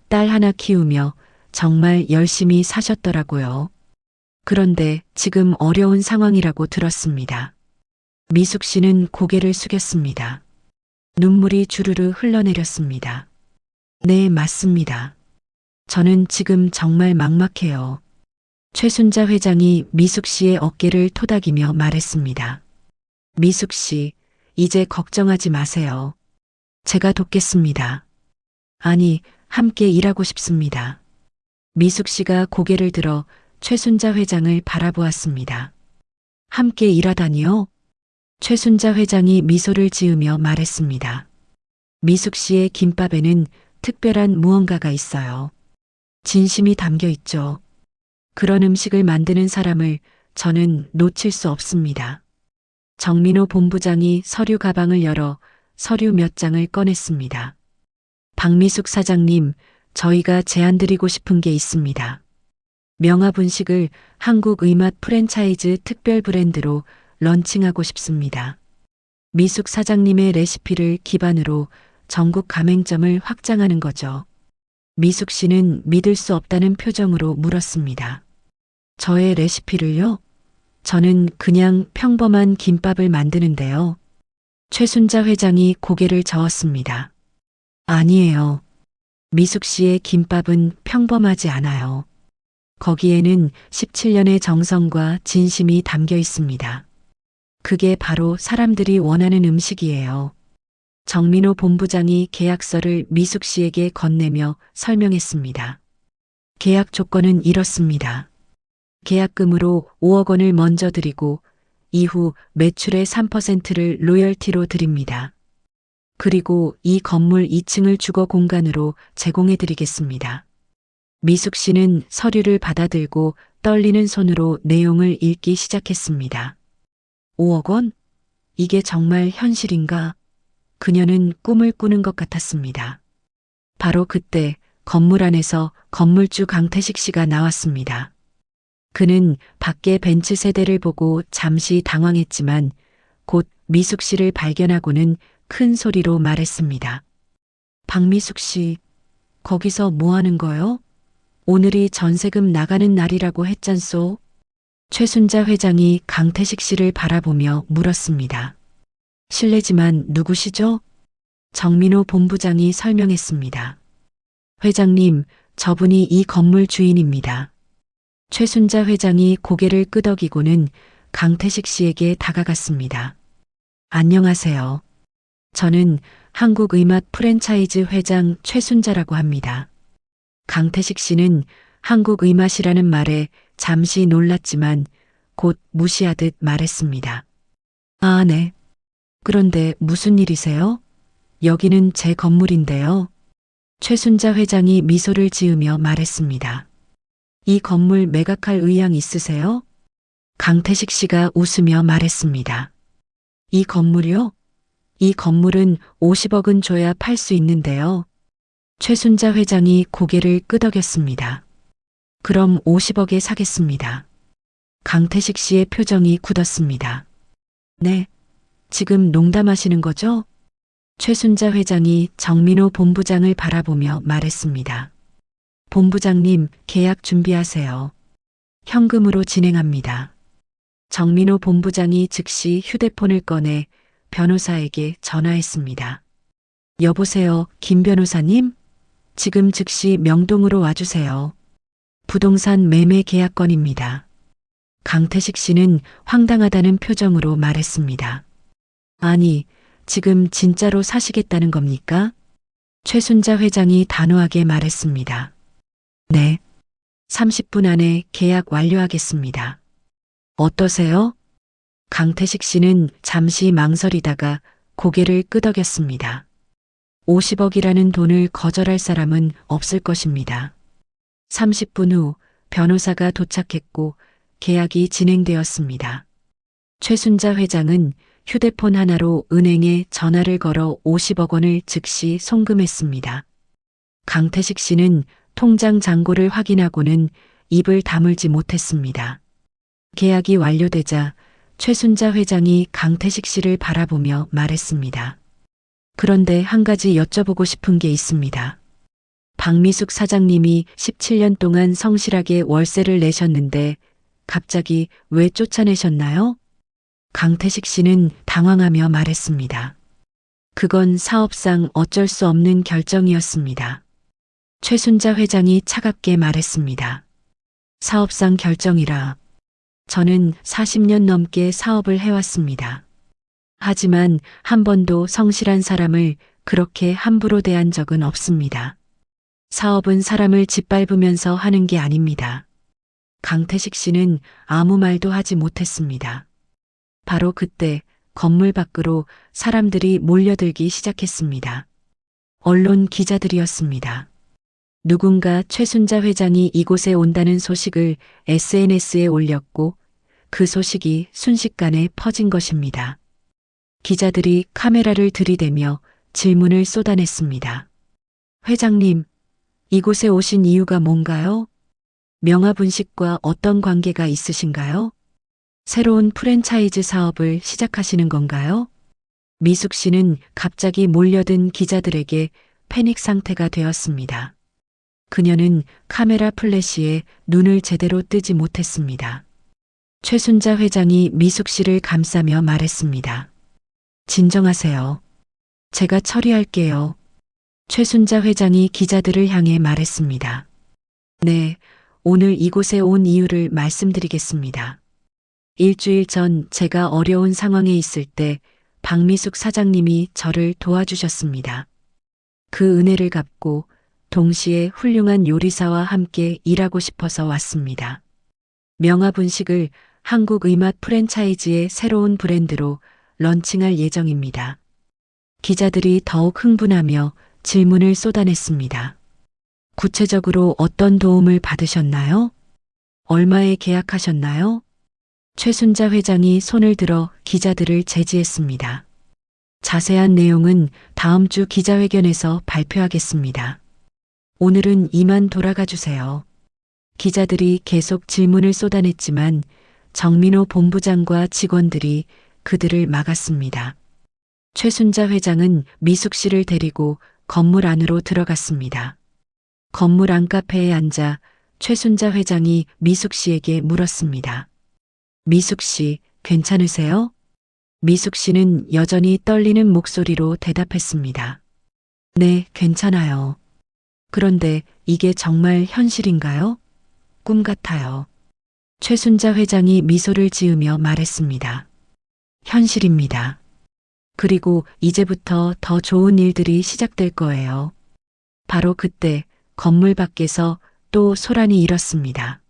딸 하나 키우며 정말 열심히 사셨더라고요. 그런데 지금 어려운 상황이라고 들었습니다. 미숙 씨는 고개를 숙였습니다. 눈물이 주르르 흘러내렸습니다. 네, 맞습니다. 저는 지금 정말 막막해요. 최순자 회장이 미숙 씨의 어깨를 토닥이며 말했습니다. 미숙 씨, 이제 걱정하지 마세요. 제가 돕겠습니다. 아니, 함께 일하고 싶습니다. 미숙 씨가 고개를 들어 최순자 회장을 바라보았습니다. 함께 일하다니요? 최순자 회장이 미소를 지으며 말했습니다. 미숙 씨의 김밥에는 특별한 무언가가 있어요. 진심이 담겨 있죠. 그런 음식을 만드는 사람을 저는 놓칠 수 없습니다. 정민호 본부장이 서류 가방을 열어 서류 몇 장을 꺼냈습니다. 박미숙 사장님, 저희가 제안드리고 싶은 게 있습니다. 명화분식을 한국 의맛 프랜차이즈 특별 브랜드로 런칭하고 싶습니다. 미숙 사장님의 레시피를 기반으로 전국 가맹점을 확장하는 거죠. 미숙 씨는 믿을 수 없다는 표정으로 물었습니다. 저의 레시피를요? 저는 그냥 평범한 김밥을 만드는데요. 최순자 회장이 고개를 저었습니다. 아니에요. 미숙 씨의 김밥은 평범하지 않아요. 거기에는 17년의 정성과 진심이 담겨 있습니다. 그게 바로 사람들이 원하는 음식이에요. 정민호 본부장이 계약서를 미숙 씨에게 건네며 설명했습니다. 계약 조건은 이렇습니다. 계약금으로 5억 원을 먼저 드리고 이후 매출의 3%를 로열티로 드립니다. 그리고 이 건물 2층을 주거 공간으로 제공해 드리겠습니다. 미숙 씨는 서류를 받아들고 떨리는 손으로 내용을 읽기 시작했습니다. 5억 원? 이게 정말 현실인가? 그녀는 꿈을 꾸는 것 같았습니다. 바로 그때 건물 안에서 건물주 강태식 씨가 나왔습니다. 그는 밖에 벤츠 세대를 보고 잠시 당황했지만 곧 미숙 씨를 발견하고는 큰 소리로 말했습니다. 박미숙 씨, 거기서 뭐 하는 거요? 오늘이 전세금 나가는 날이라고 했잖소? 최순자 회장이 강태식 씨를 바라보며 물었습니다. 실례지만 누구시죠? 정민호 본부장이 설명했습니다. 회장님, 저분이 이 건물 주인입니다. 최순자 회장이 고개를 끄덕이고는 강태식 씨에게 다가갔습니다. 안녕하세요. 저는 한국의맛 프랜차이즈 회장 최순자라고 합니다. 강태식 씨는 한국의맛이라는 말에 잠시 놀랐지만 곧 무시하듯 말했습니다. 아, 네. 그런데 무슨 일이세요? 여기는 제 건물인데요. 최순자 회장이 미소를 지으며 말했습니다. 이 건물 매각할 의향 있으세요? 강태식 씨가 웃으며 말했습니다. 이 건물이요? 이 건물은 50억은 줘야 팔 수 있는데요. 최순자 회장이 고개를 끄덕였습니다. 그럼 50억에 사겠습니다. 강태식 씨의 표정이 굳었습니다. 네, 지금 농담하시는 거죠? 최순자 회장이 정민호 본부장을 바라보며 말했습니다. 본부장님, 계약 준비하세요. 현금으로 진행합니다. 정민호 본부장이 즉시 휴대폰을 꺼내 변호사에게 전화했습니다. 여보세요, 김 변호사님? 지금 즉시 명동으로 와주세요. 부동산 매매 계약건입니다. 강태식 씨는 황당하다는 표정으로 말했습니다. 아니, 지금 진짜로 사시겠다는 겁니까? 최순자 회장이 단호하게 말했습니다. 네. 30분 안에 계약 완료하겠습니다. 어떠세요? 강태식 씨는 잠시 망설이다가 고개를 끄덕였습니다. 50억이라는 돈을 거절할 사람은 없을 것입니다. 30분 후 변호사가 도착했고 계약이 진행되었습니다. 최순자 회장은 휴대폰 하나로 은행에 전화를 걸어 50억 원을 즉시 송금했습니다. 강태식 씨는 통장 잔고를 확인하고는 입을 다물지 못했습니다. 계약이 완료되자 최순자 회장이 강태식 씨를 바라보며 말했습니다. 그런데 한 가지 여쭤보고 싶은 게 있습니다. 박미숙 사장님이 17년 동안 성실하게 월세를 내셨는데 갑자기 왜 쫓아내셨나요? 강태식 씨는 당황하며 말했습니다. 그건 사업상 어쩔 수 없는 결정이었습니다. 최순자 회장이 차갑게 말했습니다. 사업상 결정이라. 저는 40년 넘게 사업을 해왔습니다. 하지만 한 번도 성실한 사람을 그렇게 함부로 대한 적은 없습니다. 사업은 사람을 짓밟으면서 하는 게 아닙니다. 강태식 씨는 아무 말도 하지 못했습니다. 바로 그때 건물 밖으로 사람들이 몰려들기 시작했습니다. 언론 기자들이었습니다. 누군가 최순자 회장이 이곳에 온다는 소식을 SNS에 올렸고 그 소식이 순식간에 퍼진 것입니다. 기자들이 카메라를 들이대며 질문을 쏟아냈습니다. 회장님, 이곳에 오신 이유가 뭔가요? 명화분식과 어떤 관계가 있으신가요? 새로운 프랜차이즈 사업을 시작하시는 건가요? 미숙 씨는 갑자기 몰려든 기자들에게 패닉 상태가 되었습니다. 그녀는 카메라 플래시에 눈을 제대로 뜨지 못했습니다. 최순자 회장이 미숙 씨를 감싸며 말했습니다. 진정하세요. 제가 처리할게요. 최순자 회장이 기자들을 향해 말했습니다. 네, 오늘 이곳에 온 이유를 말씀드리겠습니다. 일주일 전 제가 어려운 상황에 있을 때 박미숙 사장님이 저를 도와주셨습니다. 그 은혜를 갚고 동시에 훌륭한 요리사와 함께 일하고 싶어서 왔습니다. 명화분식을 한국 의맛 프랜차이즈의 새로운 브랜드로 런칭할 예정입니다. 기자들이 더욱 흥분하며 질문을 쏟아냈습니다. 구체적으로 어떤 도움을 받으셨나요? 얼마에 계약하셨나요? 최순자 회장이 손을 들어 기자들을 제지했습니다. 자세한 내용은 다음 주 기자회견에서 발표하겠습니다. 오늘은 이만 돌아가 주세요. 기자들이 계속 질문을 쏟아냈지만 정민호 본부장과 직원들이 그들을 막았습니다. 최순자 회장은 미숙 씨를 데리고 건물 안으로 들어갔습니다. 건물 안카페에 앉아 최순자 회장이 미숙 씨에게 물었습니다. 미숙 씨, 괜찮으세요? 미숙 씨는 여전히 떨리는 목소리로 대답했습니다. 네, 괜찮아요. 그런데 이게 정말 현실인가요? 꿈 같아요. 최순자 회장이 미소를 지으며 말했습니다. 현실입니다. 그리고 이제부터 더 좋은 일들이 시작될 거예요. 바로 그때 건물 밖에서 또 소란이 일었습니다.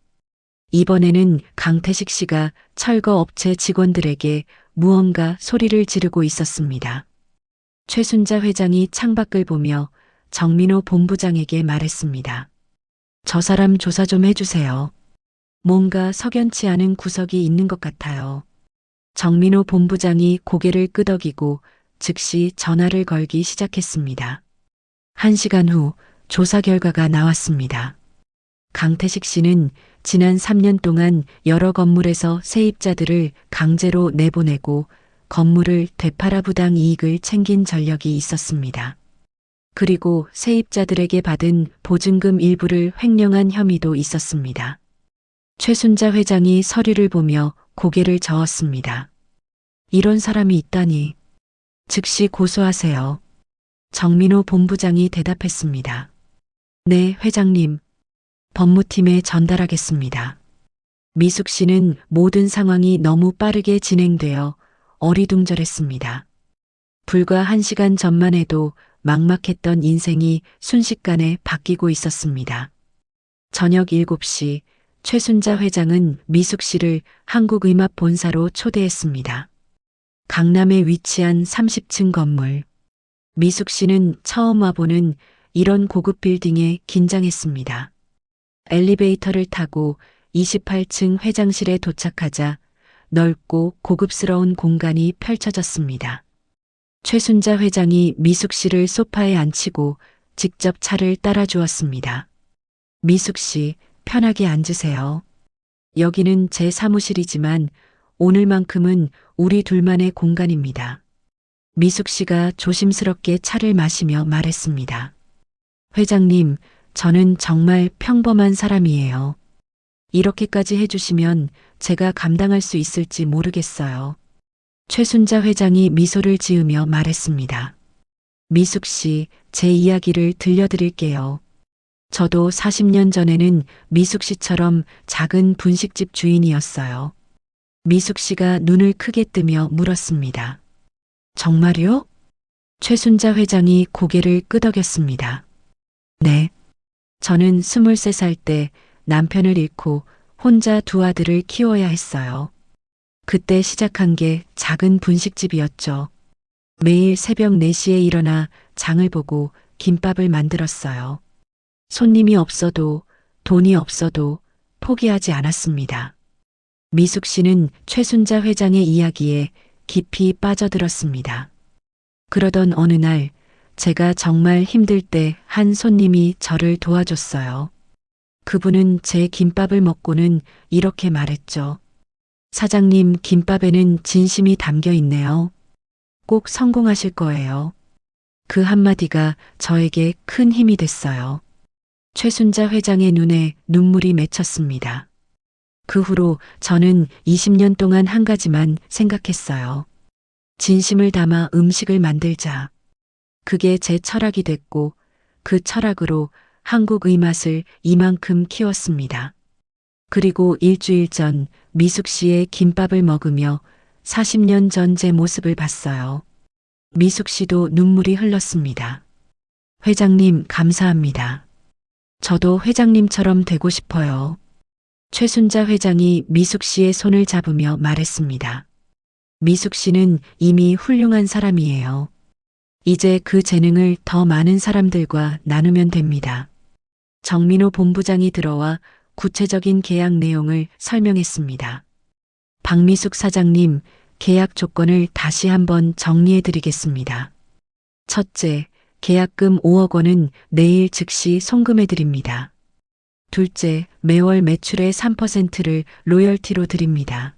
이번에는 강태식 씨가 철거 업체 직원들에게 무언가 소리를 지르고 있었습니다. 최순자 회장이 창밖을 보며 정민호 본부장에게 말했습니다. 저 사람 조사 좀 해주세요. 뭔가 석연치 않은 구석이 있는 것 같아요. 정민호 본부장이 고개를 끄덕이고 즉시 전화를 걸기 시작했습니다. 1시간 후 조사 결과가 나왔습니다. 강태식 씨는 지난 3년 동안 여러 건물에서 세입자들을 강제로 내보내고 건물을 되팔아 부당 이익을 챙긴 전력이 있었습니다. 그리고 세입자들에게 받은 보증금 일부를 횡령한 혐의도 있었습니다. 최순자 회장이 서류를 보며 고개를 저었습니다. 이런 사람이 있다니. 즉시 고소하세요. 정민호 본부장이 대답했습니다. 네, 회장님. 법무팀에 전달하겠습니다. 미숙 씨는 모든 상황이 너무 빠르게 진행되어 어리둥절했습니다. 불과 1시간 전만 해도 막막했던 인생이 순식간에 바뀌고 있었습니다. 저녁 7시 최순자 회장은 미숙 씨를 한국의맛 본사로 초대했습니다. 강남에 위치한 30층 건물. 미숙 씨는 처음 와보는 이런 고급 빌딩에 긴장했습니다. 엘리베이터를 타고 28층 회장실에 도착하자 넓고 고급스러운 공간이 펼쳐졌습니다. 최순자 회장이 미숙 씨를 소파에 앉히고 직접 차를 따라 주었습니다. 미숙 씨, 편하게 앉으세요. 여기는 제 사무실이지만 오늘만큼은 우리 둘만의 공간입니다. 미숙 씨가 조심스럽게 차를 마시며 말했습니다. 회장님, 저는 정말 평범한 사람이에요. 이렇게까지 해주시면 제가 감당할 수 있을지 모르겠어요. 최순자 회장이 미소를 지으며 말했습니다. 미숙 씨, 제 이야기를 들려드릴게요. 저도 40년 전에는 미숙 씨처럼 작은 분식집 주인이었어요. 미숙 씨가 눈을 크게 뜨며 물었습니다. 정말요? 최순자 회장이 고개를 끄덕였습니다. 네. 저는 23살 때 남편을 잃고 혼자 두 아들을 키워야 했어요. 그때 시작한 게 작은 분식집이었죠. 매일 새벽 4시에 일어나 장을 보고 김밥을 만들었어요. 손님이 없어도 돈이 없어도 포기하지 않았습니다. 미숙 씨는 최순자 회장의 이야기에 깊이 빠져들었습니다. 그러던 어느 날 제가 정말 힘들 때 한 손님이 저를 도와줬어요. 그분은 제 김밥을 먹고는 이렇게 말했죠. 사장님, 김밥에는 진심이 담겨 있네요. 꼭 성공하실 거예요. 그 한마디가 저에게 큰 힘이 됐어요. 최순자 회장의 눈에 눈물이 맺혔습니다. 그 후로 저는 20년 동안 한 가지만 생각했어요. 진심을 담아 음식을 만들자. 그게 제 철학이 됐고 그 철학으로 한국의 맛을 이만큼 키웠습니다. 그리고 일주일 전 미숙 씨의 김밥을 먹으며 40년 전 제 모습을 봤어요. 미숙 씨도 눈물이 흘렀습니다. 회장님, 감사합니다. 저도 회장님처럼 되고 싶어요. 최순자 회장이 미숙 씨의 손을 잡으며 말했습니다. 미숙 씨는 이미 훌륭한 사람이에요. 이제 그 재능을 더 많은 사람들과 나누면 됩니다. 정민호 본부장이 들어와 구체적인 계약 내용을 설명했습니다. 박미숙 사장님, 계약 조건을 다시 한번 정리해 드리겠습니다. 첫째, 계약금 5억 원은 내일 즉시 송금해 드립니다. 둘째, 매월 매출의 3%를 로열티로 드립니다.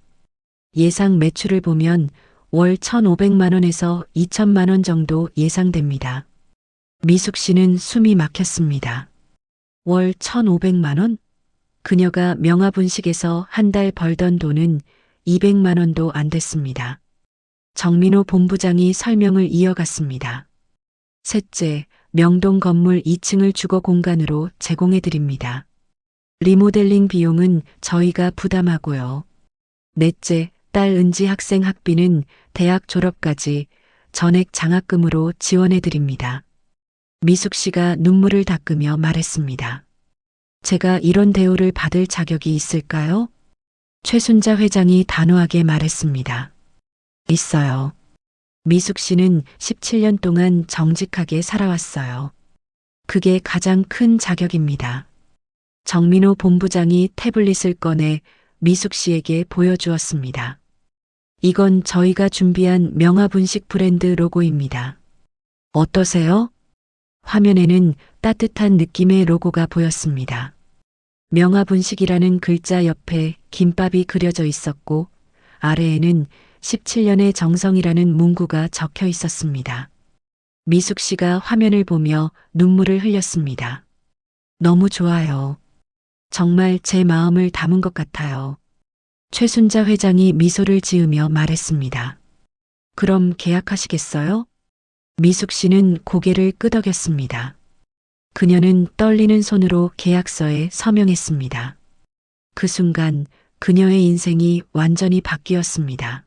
예상 매출을 보면 월 1,500만 원에서 2,000만 원 정도 예상됩니다. 미숙 씨는 숨이 막혔습니다. 월 1,500만 원? 그녀가 명화분식에서 한 달 벌던 돈은 200만 원도 안 됐습니다. 정민호 본부장이 설명을 이어갔습니다. 셋째, 명동 건물 2층을 주거 공간으로 제공해 드립니다. 리모델링 비용은 저희가 부담하고요. 넷째, 딸 은지 학생 학비는 대학 졸업까지 전액 장학금으로 지원해 드립니다. 미숙 씨가 눈물을 닦으며 말했습니다. 제가 이런 대우를 받을 자격이 있을까요? 최순자 회장이 단호하게 말했습니다. 있어요. 미숙 씨는 17년 동안 정직하게 살아왔어요. 그게 가장 큰 자격입니다. 정민호 본부장이 태블릿을 꺼내 미숙 씨에게 보여주었습니다. 이건 저희가 준비한 명화분식 브랜드 로고입니다. 어떠세요? 화면에는 따뜻한 느낌의 로고가 보였습니다. 명화분식이라는 글자 옆에 김밥이 그려져 있었고 아래에는 17년의 정성이라는 문구가 적혀 있었습니다. 미숙 씨가 화면을 보며 눈물을 흘렸습니다. 너무 좋아요. 정말 제 마음을 담은 것 같아요. 최순자 회장이 미소를 지으며 말했습니다. 그럼 계약하시겠어요? 미숙 씨는 고개를 끄덕였습니다. 그녀는 떨리는 손으로 계약서에 서명했습니다. 그 순간 그녀의 인생이 완전히 바뀌었습니다.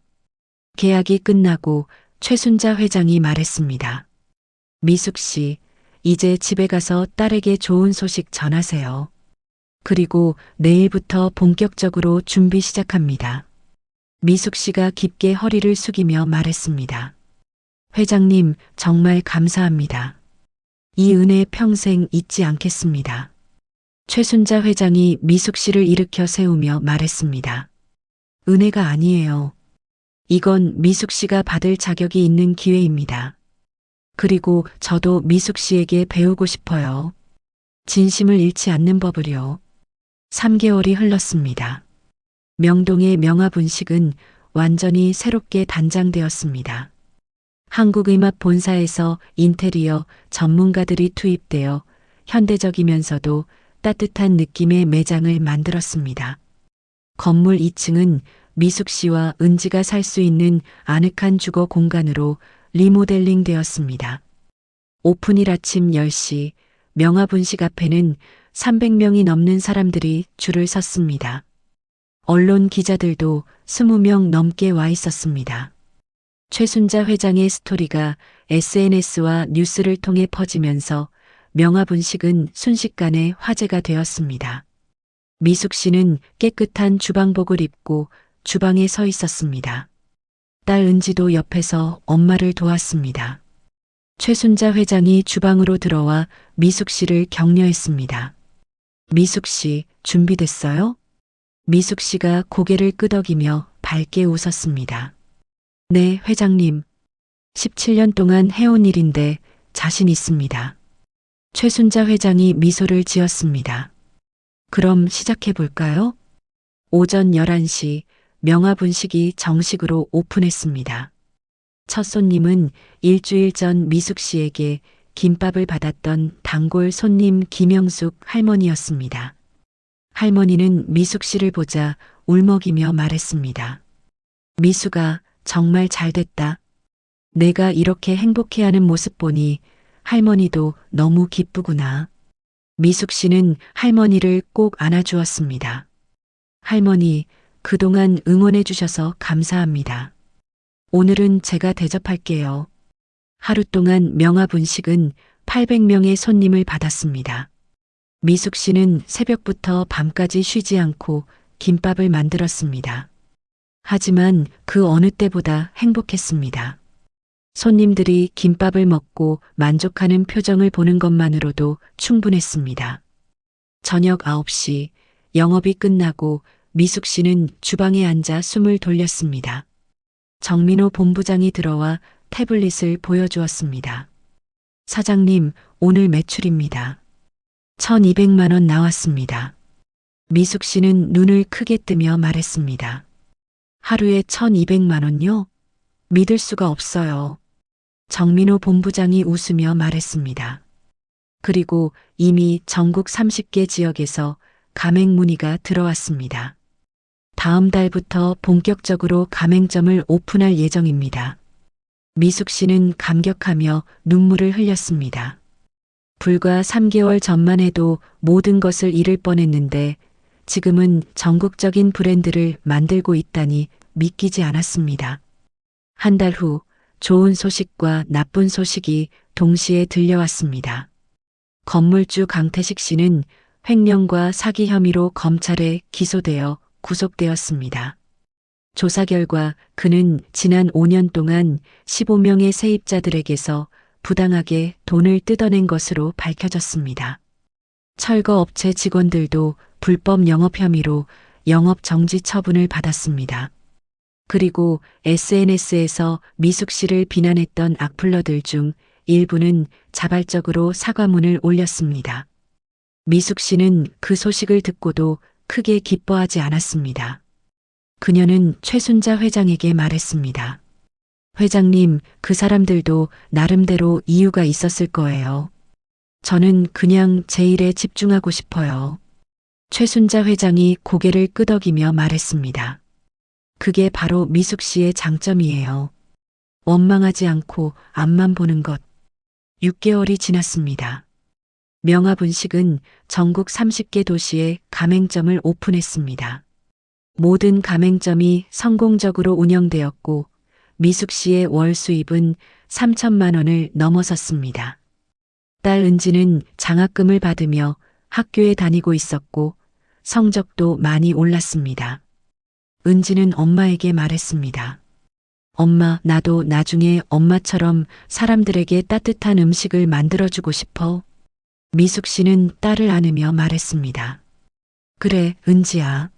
계약이 끝나고 최순자 회장이 말했습니다. 미숙 씨, 이제 집에 가서 딸에게 좋은 소식 전하세요. 그리고 내일부터 본격적으로 준비 시작합니다. 미숙 씨가 깊게 허리를 숙이며 말했습니다. 회장님, 정말 감사합니다. 이 은혜 평생 잊지 않겠습니다. 최순자 회장이 미숙 씨를 일으켜 세우며 말했습니다. 은혜가 아니에요. 이건 미숙 씨가 받을 자격이 있는 기회입니다. 그리고 저도 미숙 씨에게 배우고 싶어요. 진심을 잃지 않는 법을요. 3개월이 흘렀습니다. 명동의 명화분식은 완전히 새롭게 단장되었습니다. 한국의맛 본사에서 인테리어 전문가들이 투입되어 현대적이면서도 따뜻한 느낌의 매장을 만들었습니다. 건물 2층은 미숙 씨와 은지가 살 수 있는 아늑한 주거 공간으로 리모델링 되었습니다. 오픈일 아침 10시 명화분식 앞에는 300명이 넘는 사람들이 줄을 섰습니다. 언론 기자들도 20명 넘게 와 있었습니다. 최순자 회장의 스토리가 SNS와 뉴스를 통해 퍼지면서 명화분식은 순식간에 화제가 되었습니다. 미숙 씨는 깨끗한 주방복을 입고 주방에 서 있었습니다. 딸 은지도 옆에서 엄마를 도왔습니다. 최순자 회장이 주방으로 들어와 미숙 씨를 격려했습니다. 미숙 씨, 준비됐어요? 미숙 씨가 고개를 끄덕이며 밝게 웃었습니다. 네, 회장님. 17년 동안 해온 일인데 자신 있습니다. 최순자 회장이 미소를 지었습니다. 그럼 시작해 볼까요? 오전 11시 명화분식이 정식으로 오픈했습니다. 첫 손님은 일주일 전 미숙 씨에게 김밥을 받았던 단골 손님 김영숙 할머니였습니다. 할머니는 미숙 씨를 보자 울먹이며 말했습니다. 미숙아, 정말 잘됐다. 내가 이렇게 행복해하는 모습 보니 할머니도 너무 기쁘구나. 미숙 씨는 할머니를 꼭 안아주었습니다. 할머니, 그동안 응원해 주셔서 감사합니다. 오늘은 제가 대접할게요. 하루 동안 명화분식은 800명의 손님을 받았습니다. 미숙 씨는 새벽부터 밤까지 쉬지 않고 김밥을 만들었습니다. 하지만 그 어느 때보다 행복했습니다. 손님들이 김밥을 먹고 만족하는 표정을 보는 것만으로도 충분했습니다. 저녁 9시 영업이 끝나고 미숙 씨는 주방에 앉아 숨을 돌렸습니다. 정민호 본부장이 들어와 태블릿을 보여주었습니다. 사장님, 오늘 매출입니다. 1200만 원 나왔습니다. 미숙 씨는 눈을 크게 뜨며 말했습니다. 하루에 1200만 원요? 믿을 수가 없어요. 정민호 본부장이 웃으며 말했습니다. 그리고 이미 전국 30개 지역에서 가맹 문의가 들어왔습니다. 다음 달부터 본격적으로 가맹점을 오픈할 예정입니다. 미숙 씨는 감격하며 눈물을 흘렸습니다. 불과 3개월 전만 해도 모든 것을 잃을 뻔했는데 지금은 전국적인 브랜드를 만들고 있다니 믿기지 않았습니다. 한 달 후 좋은 소식과 나쁜 소식이 동시에 들려왔습니다. 건물주 강태식 씨는 횡령과 사기 혐의로 검찰에 기소되어 구속되었습니다. 조사 결과 그는 지난 5년 동안 15명의 세입자들에게서 부당하게 돈을 뜯어낸 것으로 밝혀졌습니다. 철거업체 직원들도 불법 영업 혐의로 영업 정지 처분을 받았습니다. 그리고 SNS에서 미숙 씨를 비난했던 악플러들 중 일부는 자발적으로 사과문을 올렸습니다. 미숙 씨는 그 소식을 듣고도 크게 기뻐하지 않았습니다. 그녀는 최순자 회장에게 말했습니다. 회장님, 그 사람들도 나름대로 이유가 있었을 거예요. 저는 그냥 제 일에 집중하고 싶어요. 최순자 회장이 고개를 끄덕이며 말했습니다. 그게 바로 미숙 씨의 장점이에요. 원망하지 않고 앞만 보는 것. 6개월이 지났습니다. 명화분식은 전국 30개 도시에 가맹점을 오픈했습니다. 모든 가맹점이 성공적으로 운영되었고 미숙 씨의 월 수입은 3천만 원을 넘어섰습니다. 딸 은지는 장학금을 받으며 학교에 다니고 있었고 성적도 많이 올랐습니다. 은지는 엄마에게 말했습니다. 엄마, 나도 나중에 엄마처럼 사람들에게 따뜻한 음식을 만들어주고 싶어. 미숙 씨는 딸을 안으며 말했습니다. 그래, 은지야.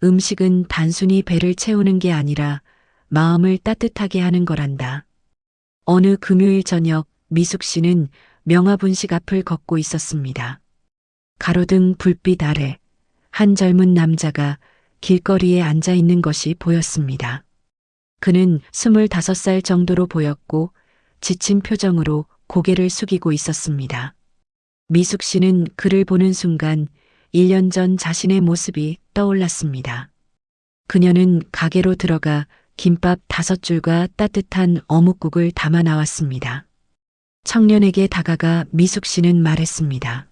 음식은 단순히 배를 채우는 게 아니라 마음을 따뜻하게 하는 거란다. 어느 금요일 저녁 미숙 씨는 명화분식 앞을 걷고 있었습니다. 가로등 불빛 아래 한 젊은 남자가 길거리에 앉아 있는 것이 보였습니다. 그는 25살 정도로 보였고 지친 표정으로 고개를 숙이고 있었습니다. 미숙 씨는 그를 보는 순간 1년 전 자신의 모습이 떠올랐습니다. 그녀는 가게로 들어가 김밥 5줄과 따뜻한 어묵국을 담아 나왔습니다. 청년에게 다가가 미숙 씨는 말했습니다.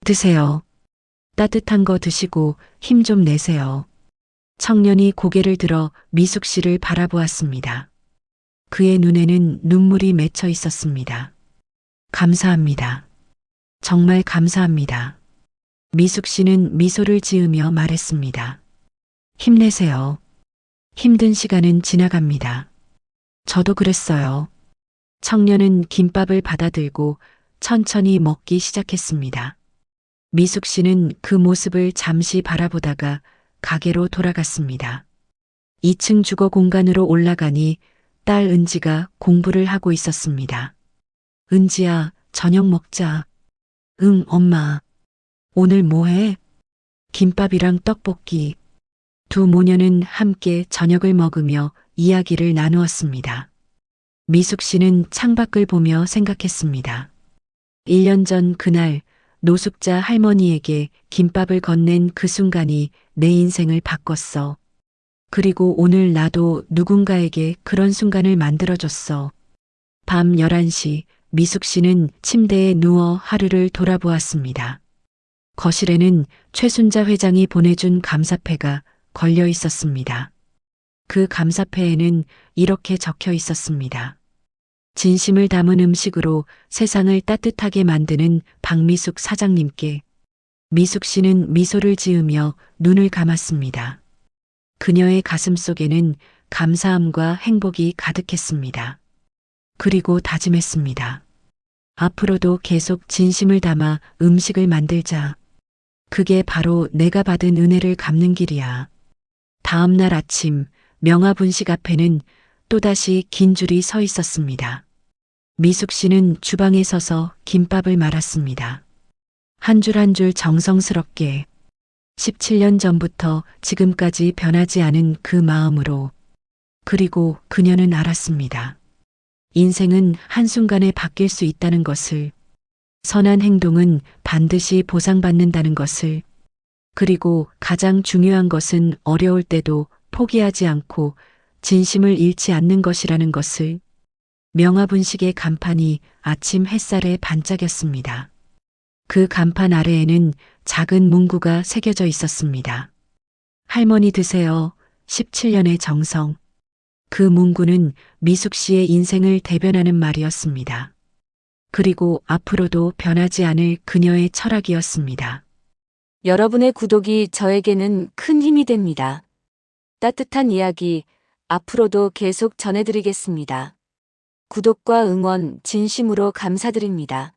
드세요. 따뜻한 거 드시고 힘 좀 내세요. 청년이 고개를 들어 미숙 씨를 바라보았습니다. 그의 눈에는 눈물이 맺혀 있었습니다. 감사합니다. 정말 감사합니다. 미숙 씨는 미소를 지으며 말했습니다. 힘내세요. 힘든 시간은 지나갑니다. 저도 그랬어요. 청년은 김밥을 받아들고 천천히 먹기 시작했습니다. 미숙 씨는 그 모습을 잠시 바라보다가 가게로 돌아갔습니다. 2층 주거 공간으로 올라가니 딸 은지가 공부를 하고 있었습니다. 은지야, 저녁 먹자. 응, 엄마. 오늘 뭐 해? 김밥이랑 떡볶이. 두 모녀는 함께 저녁을 먹으며 이야기를 나누었습니다. 미숙 씨는 창밖을 보며 생각했습니다. 1년 전 그날 노숙자 할머니에게 김밥을 건넨 그 순간이 내 인생을 바꿨어. 그리고 오늘 나도 누군가에게 그런 순간을 만들어줬어. 밤 11시 미숙 씨는 침대에 누워 하루를 돌아보았습니다. 거실에는 최순자 회장이 보내준 감사패가 걸려 있었습니다. 그 감사패에는 이렇게 적혀 있었습니다. 진심을 담은 음식으로 세상을 따뜻하게 만드는 박미숙 사장님께. 미숙 씨는 미소를 지으며 눈을 감았습니다. 그녀의 가슴 속에는 감사함과 행복이 가득했습니다. 그리고 다짐했습니다. 앞으로도 계속 진심을 담아 음식을 만들자. 그게 바로 내가 받은 은혜를 갚는 길이야. 다음 날 아침 명화분식 앞에는 또다시 긴 줄이 서 있었습니다. 미숙 씨는 주방에 서서 김밥을 말았습니다. 한 줄 한 줄 정성스럽게 17년 전부터 지금까지 변하지 않은 그 마음으로. 그리고 그녀는 알았습니다. 인생은 한순간에 바뀔 수 있다는 것을, 선한 행동은 반드시 보상받는다는 것을, 그리고 가장 중요한 것은 어려울 때도 포기하지 않고 진심을 잃지 않는 것이라는 것을. 명화분식의 간판이 아침 햇살에 반짝였습니다. 그 간판 아래에는 작은 문구가 새겨져 있었습니다. 할머니 드세요. 17년의 정성. 그 문구는 미숙 씨의 인생을 대변하는 말이었습니다. 그리고 앞으로도 변하지 않을 그녀의 철학이었습니다. 여러분의 구독이 저에게는 큰 힘이 됩니다. 따뜻한 이야기 앞으로도 계속 전해드리겠습니다. 구독과 응원 진심으로 감사드립니다.